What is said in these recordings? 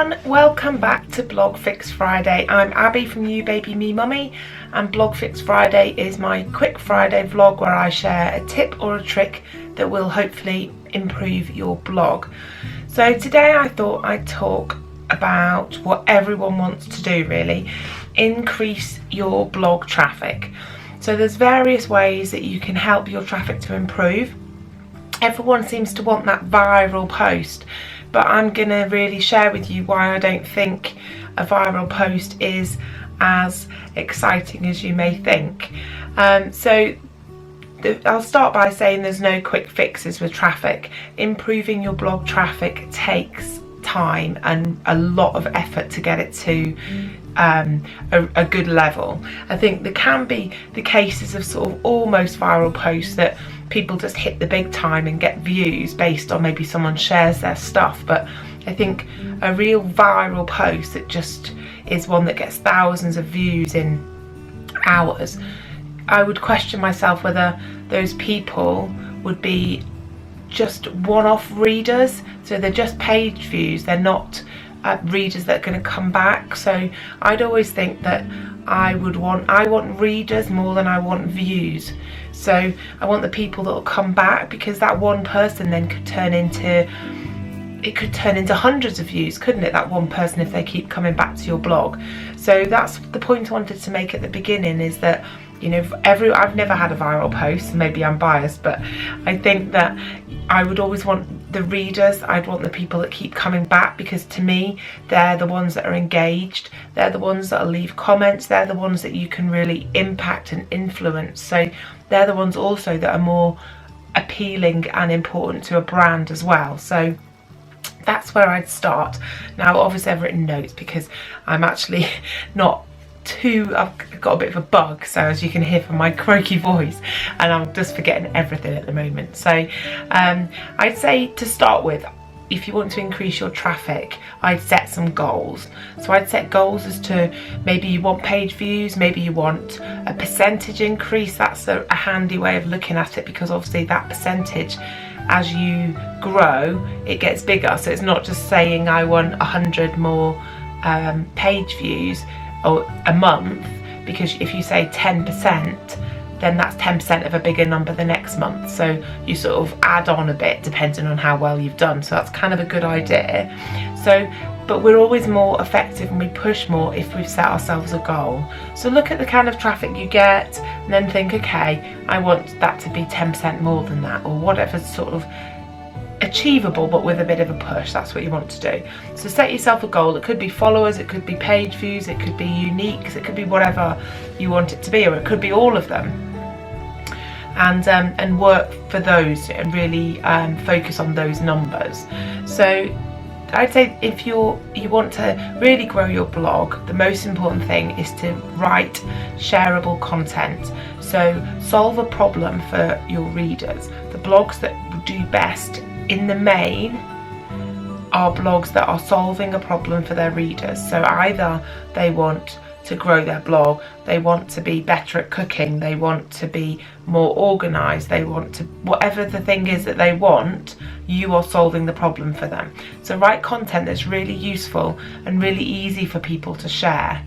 everyone, welcome back to Blog Fix Friday. I'm Abby from You Baby Me Mummy, and Blog Fix Friday is my quick Friday vlog where I share a tip or a trick that will hopefully improve your blog. So today I thought I'd talk about what everyone wants to do really, increase your blog traffic. So there's various ways that you can help your traffic to improve. Everyone seems to want that viral post, but I'm going to really share with you why I don't think a viral post is as exciting as you may think. I'll start by saying there's no quick fixes with traffic. Improving your blog traffic takes time and a lot of effort to get it to a good level. I think there can be the cases of sort of almost viral posts that people just hit the big time and get views based on maybe someone shares their stuff, but I think a real viral post that just is one that gets thousands of views in hours, I would question myself whether those people would be just one-off readers. So they're just page views, they're not readers that are going to come back. So I'd always think that I want readers more than I want views. So I want the people that will come back, because that one person then could turn into hundreds of views, couldn't it? That one person, if they keep coming back to your blog. So that's the point I wanted to make at the beginning, is that, you know, I've never had a viral post, maybe I'm biased, but I think that I would always want the readers. I'd want the people that keep coming back, because to me they're the ones that are engaged, they're the ones that'll leave comments, they're the ones that you can really impact and influence. So they're the ones also that are more appealing and important to a brand as well. So that's where I'd start. Now obviously I've written notes because I'm actually not I've got a bit of a bug, so as you can hear from my croaky voice, and I'm just forgetting everything at the moment. So I'd say to start with, if you want to increase your traffic, I'd set some goals. So I'd set goals as to maybe you want page views, maybe you want a percentage increase. That's a handy way of looking at it, because obviously that percentage, as you grow, it gets bigger. So it's not just saying I want 100 more page views or a month, because if you say 10%, then that's 10% of a bigger number the next month. So you sort of add on a bit depending on how well you've done. So that's kind of a good idea. So, but we're always more effective and we push more if we've set ourselves a goal. So look at the kind of traffic you get and then think, okay, I want that to be 10% more than that, or whatever sort of achievable but with a bit of a push. That's what you want to do. So set yourself a goal. It could be followers, it could be page views, it could be uniques, it could be whatever you want it to be, or it could be all of them, and work for those and really focus on those numbers. So I'd say if you want to really grow your blog, the most important thing is to write shareable content. So solve a problem for your readers. The blogs that do best in the main are blogs that are solving a problem for their readers. So either they want to grow their blog, they want to be better at cooking, they want to be more organized, they want to, whatever the thing is that they want, you are solving the problem for them. So write content that's really useful and really easy for people to share.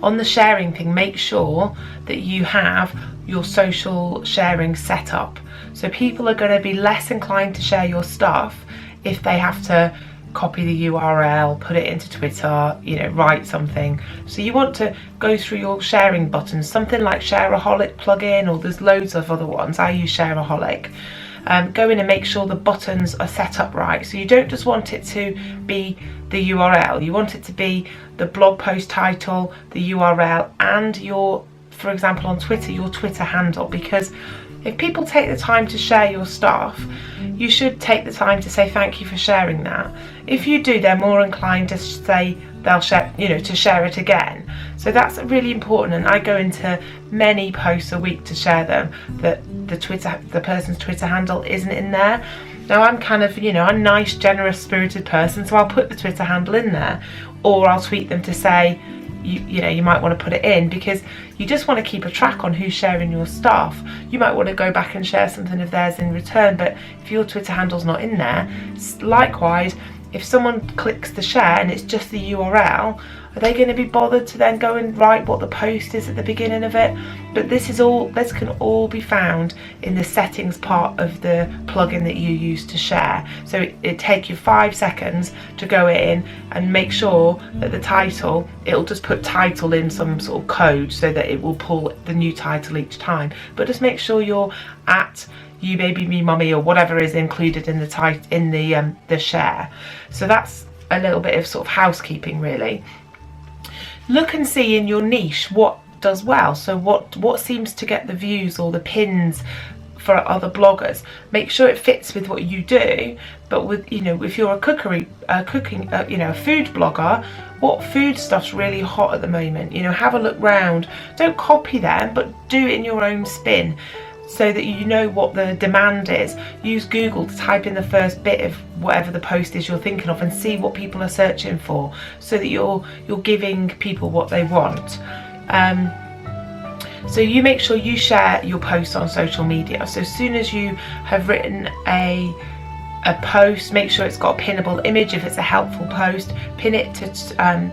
On the sharing thing, make sure that you have your social sharing set up. So people are going to be less inclined to share your stuff if they have to copy the URL, put it into Twitter, you know, write something. So you want to go through your sharing buttons, something like Shareaholic plugin, or there's loads of other ones. I use Shareaholic. Go in and make sure the buttons are set up right. So you don't just want it to be the URL, you want it to be the blog post title, the URL, and your, for example on Twitter, your Twitter handle. Because if people take the time to share your stuff, you should take the time to say thank you for sharing that. If you do, they're more inclined to say they'll share, you know, to share it again. So that's really important, and I go into many posts a week to share them that the person's Twitter handle isn't in there. Now I'm kind of, you know, I'm a nice, generous, spirited person, so I'll put the Twitter handle in there, or I'll tweet them to say, you know, you might want to put it in, because you just want to keep a track on who's sharing your stuff. You might want to go back and share something of theirs in return, but if your Twitter handle's not in there, likewise, if someone clicks the share and it's just the URL, are they going to be bothered to then go and write what the post is at the beginning of it? But this can all be found in the settings part of the plugin that you use to share. So it take you 5 seconds to go in and make sure that the title, it'll just put title in some sort of code so that it will pull the new title each time. But just make sure you're at You Baby Me Mummy or whatever is included in the share. So that's a little bit of sort of housekeeping really. Look and see in your niche what does well. So what seems to get the views or the pins for other bloggers. Make sure it fits with what you do. But with, you know, if you're a food blogger, what food stuff's really hot at the moment? You know, have a look round. Don't copy them, but do it in your own spin, so that you know what the demand is. Use Google to type in the first bit of whatever the post is you're thinking of and see what people are searching for, so that you're giving people what they want. So you make sure you share your posts on social media. So as soon as you have written a post, make sure it's got a pinnable image. If it's a helpful post, pin it to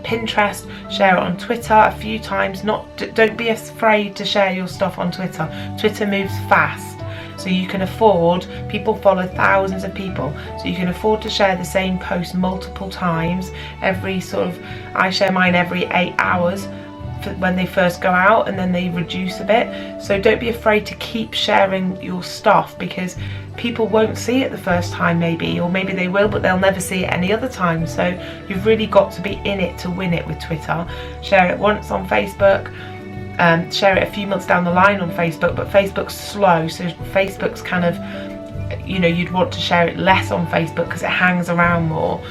Pinterest, share it on Twitter a few times. Don't be afraid to share your stuff on Twitter. Twitter moves fast, so you can afford, people follow thousands of people, so you can afford to share the same post multiple times. I share mine every 8 hours when they first go out, and then they reduce a bit. So don't be afraid to keep sharing your stuff, because people won't see it the first time maybe, or maybe they will, but they'll never see it any other time. So you've really got to be in it to win it with Twitter. Share it once on Facebook, share it a few months down the line on Facebook, but Facebook's slow, so Facebook's kind of, you know, you'd want to share it less on Facebook because it hangs around more.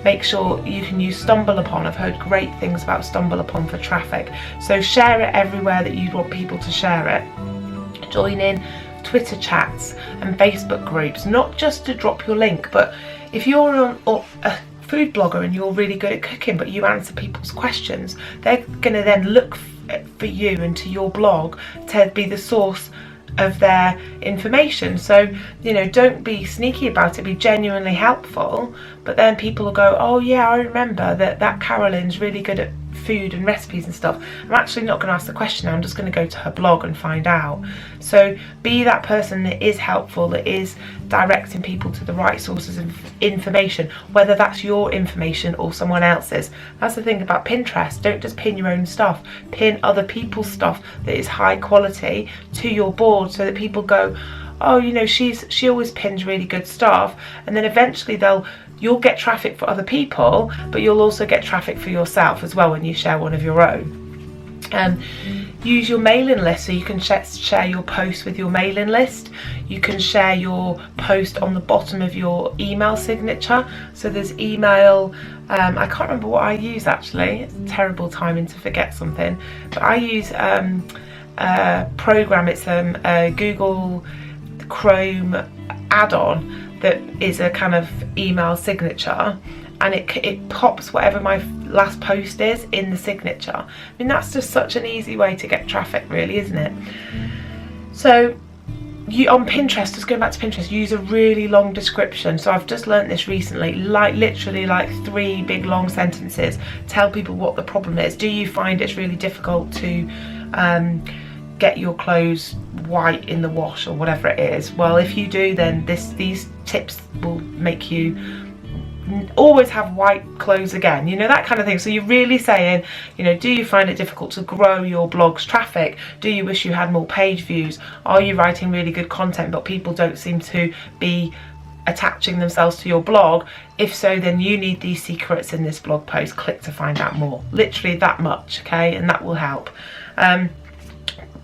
Make sure you can use StumbleUpon. I've heard great things about StumbleUpon for traffic. So share it everywhere that you'd want people to share it. Join in Twitter chats and Facebook groups, not just to drop your link, but if you're a food blogger and you're really good at cooking but you answer people's questions, they're going to then look for you and to your blog to be the source of their information. So, you know, don't be sneaky about it, be genuinely helpful, but then people will go, oh yeah, I remember that Carolyn's really good at food and recipes and stuff. I'm actually not going to ask the question now, I'm just going to go to her blog and find out. So be that person that is helpful, that is directing people to the right sources of information, whether that's your information or someone else's. That's the thing about Pinterest. Don't just pin your own stuff, pin other people's stuff that is high quality to your board, so that people go, oh, you know, she always pins really good stuff, and then eventually you'll get traffic for other people, but you'll also get traffic for yourself as well when you share one of your own. Use your mailing list, so you can share your post with your mailing list. You can share your post on the bottom of your email signature. So there's email, I can't remember what I use actually, it's a terrible timing to forget something, but I use a program, it's a Google Chrome add-on that is a kind of email signature, and it pops whatever my last post is in the signature. I mean, that's just such an easy way to get traffic really, isn't it? So you on Pinterest, just going back to Pinterest, use a really long description. So I've just learnt this recently, literally 3 big long sentences. Tell people what the problem is. Do you find it's really difficult to get your clothes white in the wash or whatever it is? Well, if you do, then these tips will make you always have white clothes again, you know, that kind of thing. So you're really saying, you know, do you find it difficult to grow your blog's traffic? Do you wish you had more page views? Are you writing really good content but people don't seem to be attaching themselves to your blog? If so, then you need these secrets in this blog post. Click to find out more. Literally that much, okay? And that will help.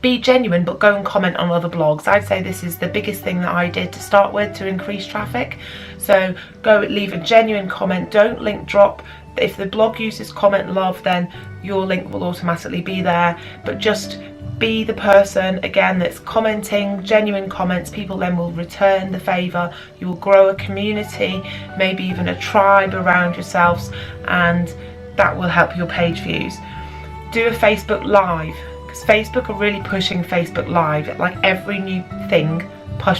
Be genuine, but go and comment on other blogs. I'd say this is the biggest thing that I did to start with to increase traffic. So go leave a genuine comment, don't link drop. If the blog uses comment love, then your link will automatically be there, but just be the person again that's commenting genuine comments. People then will return the favour. You will grow a community, maybe even a tribe around yourselves, and that will help your page views. Do a Facebook Live, because Facebook are really pushing Facebook Live. Like every new thing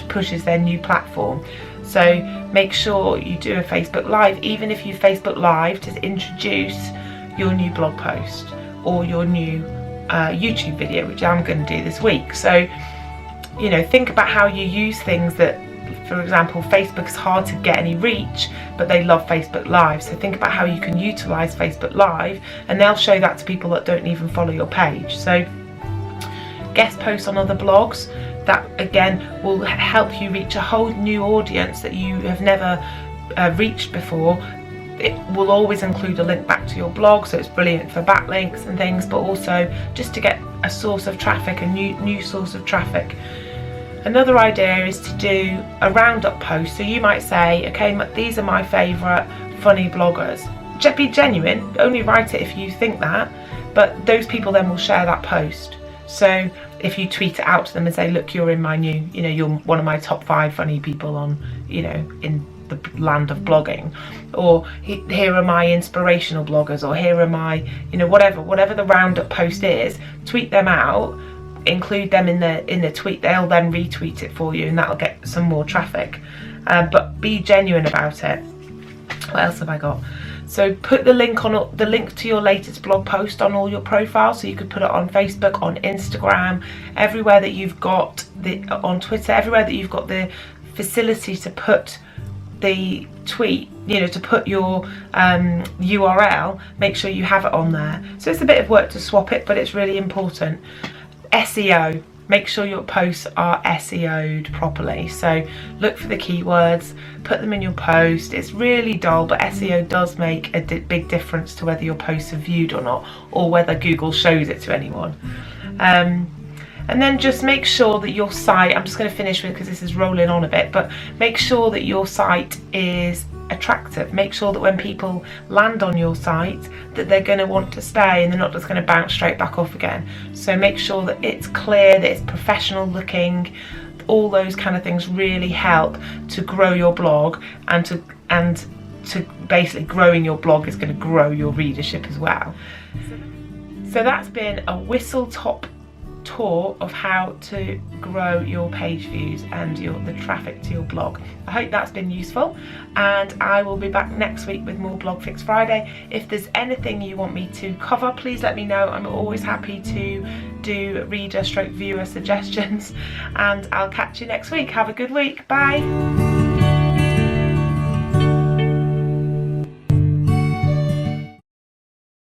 pushes their new platform. So make sure you do a Facebook Live, even if you Facebook Live to introduce your new blog post or your new YouTube video, which I'm going to do this week. So, you know, think about how you use things that, for example, Facebook's hard to get any reach, but they love Facebook Live. So think about how you can utilize Facebook Live, and they'll show that to people that don't even follow your page. So guest posts on other blogs, that again will help you reach a whole new audience that you have never reached before. It will always include a link back to your blog, so it's brilliant for backlinks and things, but also just to get a source of traffic, a new source of traffic. Another idea is to do a roundup post. So you might say, okay, these are my favourite funny bloggers. Just be genuine, only write it if you think that, but those people then will share that post. So if you tweet it out to them and say, look, you're in my new, you know, you're one of my top 5 funny people on, you know, in the land of blogging, or here are my inspirational bloggers, or here are my, you know, whatever the roundup post is, tweet them out, include them in the tweet. They'll then retweet it for you, and that'll get some more traffic. But be genuine about it. What else have I got? So put the link to your latest blog post on all your profiles, so you could put it on Facebook, on Instagram, everywhere that you've got on Twitter, everywhere that you've got the facility to put the tweet, you know, to put your URL. Make sure you have it on there. So it's a bit of work to swap it, but it's really important. SEO, make sure your posts are SEO'd properly. So look for the keywords, put them in your post. It's really dull, but SEO does make a big difference to whether your posts are viewed or not, or whether Google shows it to anyone. And then just make sure that your site, I'm just going to finish with, because this is rolling on a bit, but make sure that your site is attractive. Make sure that when people land on your site that they're going to want to stay, and they're not just going to bounce straight back off again. So make sure that it's clear, that it's professional looking. All those kind of things really help to grow your blog, and to basically growing your blog is going to grow your readership as well. So that's been a whistle-top tour of how to grow your page views and the traffic to your blog. I hope that's been useful, and I will be back next week with more Blog Fix Friday. If there's anything you want me to cover, please let me know. I'm always happy to do reader/viewer suggestions, and I'll catch you next week. Have a good week. Bye.